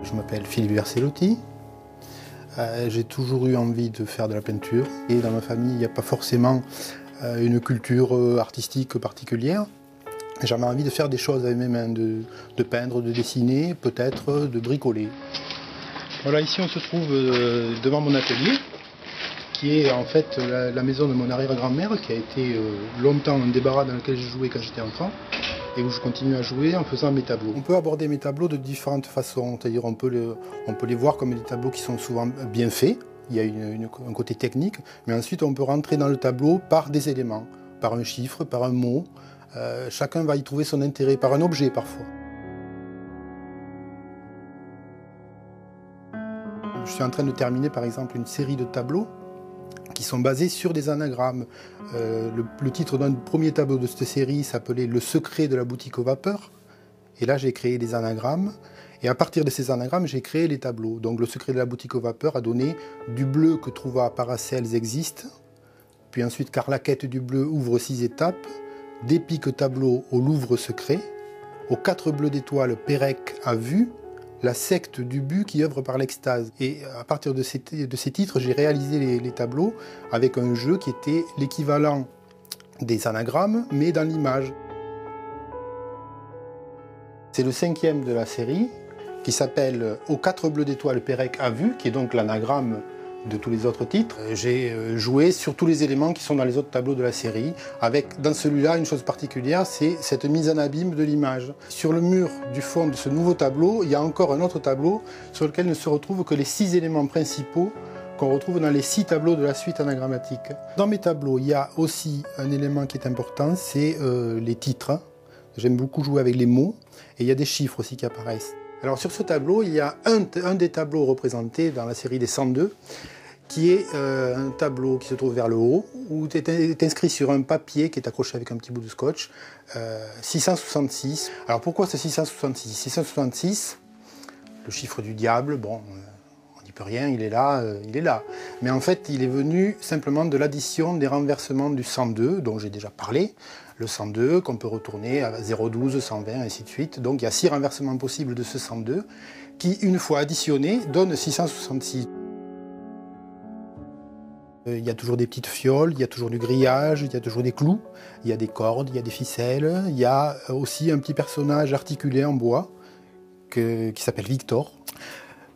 Je m'appelle Philippe Vercellotti. J'ai toujours eu envie de faire de la peinture. Et dans ma famille, il n'y a pas forcément une culture artistique particulière. J'avais envie de faire des choses avec mes mains, de peindre, de dessiner, peut-être de bricoler. Voilà, ici on se trouve devant mon atelier, qui est en fait la maison de mon arrière-grand-mère, qui a été longtemps un débarras dans lequel j'ai joué quand j'étais enfant, et où je continue à jouer en faisant mes tableaux. On peut aborder mes tableaux de différentes façons, c'est-à-dire on peut les voir comme des tableaux qui sont souvent bien faits, il y a un côté technique, mais ensuite on peut rentrer dans le tableau par des éléments, par un chiffre, par un mot. Chacun va y trouver son intérêt, par un objet parfois. Je suis en train de terminer par exemple une série de tableaux qui sont basés sur des anagrammes. Le titre d'un premier tableau de cette série s'appelait « Le secret de la boutique aux vapeurs ». Et là j'ai créé des anagrammes. Et à partir de ces anagrammes, j'ai créé les tableaux. Donc le secret de la boutique aux vapeurs a donné du bleu que trouva Paracels existe. Puis ensuite, car la quête du bleu ouvre 6 étapes. D'Épique tableau au Louvre secret. Aux 4 bleus d'étoiles, Pérec a vu. La secte du but qui œuvre par l'extase. Et à partir de ces titres, j'ai réalisé les tableaux avec un jeu qui était l'équivalent des anagrammes, mais dans l'image. C'est le 5e de la série, qui s'appelle « Aux 4 bleus d'étoiles, Pérec a vu », qui est donc l'anagramme de tous les autres titres. J'ai joué sur tous les éléments qui sont dans les autres tableaux de la série, avec dans celui-là une chose particulière, c'est cette mise en abîme de l'image. Sur le mur du fond de ce nouveau tableau, il y a encore un autre tableau sur lequel ne se retrouvent que les 6 éléments principaux qu'on retrouve dans les 6 tableaux de la suite anagrammatique. Dans mes tableaux, il y a aussi un élément qui est important, c'est les titres. J'aime beaucoup jouer avec les mots, et il y a des chiffres aussi qui apparaissent. Alors sur ce tableau, il y a un des tableaux représentés dans la série des 102, qui est un tableau qui se trouve vers le haut, où est inscrit sur un papier qui est accroché avec un petit bout de scotch, 666. Alors pourquoi ce 666 ? 666, le chiffre du diable, bon, on n'y peut rien, il est là, il est là. Mais en fait, il est venu simplement de l'addition des renversements du 102, dont j'ai déjà parlé, le 102, qu'on peut retourner à 012, 120, ainsi de suite. Donc il y a 6 renversements possibles de ce 102, qui, une fois additionnés, donnent 666. Il y a toujours des petites fioles, il y a toujours du grillage, il y a toujours des clous, il y a des cordes, il y a des ficelles, il y a aussi un petit personnage articulé en bois qui s'appelle Victor.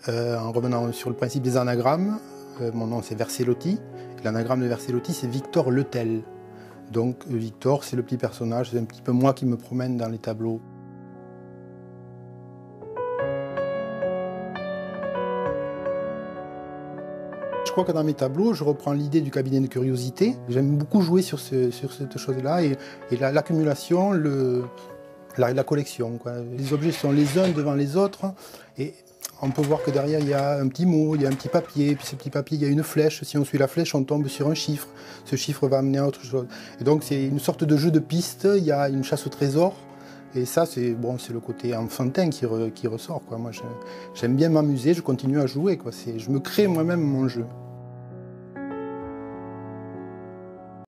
En revenant sur le principe des anagrammes, mon nom c'est Vercellotti, l'anagramme de Vercellotti c'est Victor Letel. Donc Victor c'est le petit personnage, c'est un petit peu moi qui me promène dans les tableaux. Je crois que dans mes tableaux, je reprends l'idée du cabinet de curiosité. J'aime beaucoup jouer sur cette chose-là et l'accumulation, la collection, quoi. Les objets sont les uns devant les autres et on peut voir que derrière il y a un petit mot, il y a un petit papier, puis ce petit papier il y a une flèche. Si on suit la flèche, on tombe sur un chiffre. Ce chiffre va amener à autre chose. Et donc c'est une sorte de jeu de piste, il y a une chasse au trésor. Et ça, c'est bon, le côté enfantin qui ressort, quoi. Moi, j'aime bien m'amuser, je continue à jouer, quoi. Je me crée moi-même mon jeu.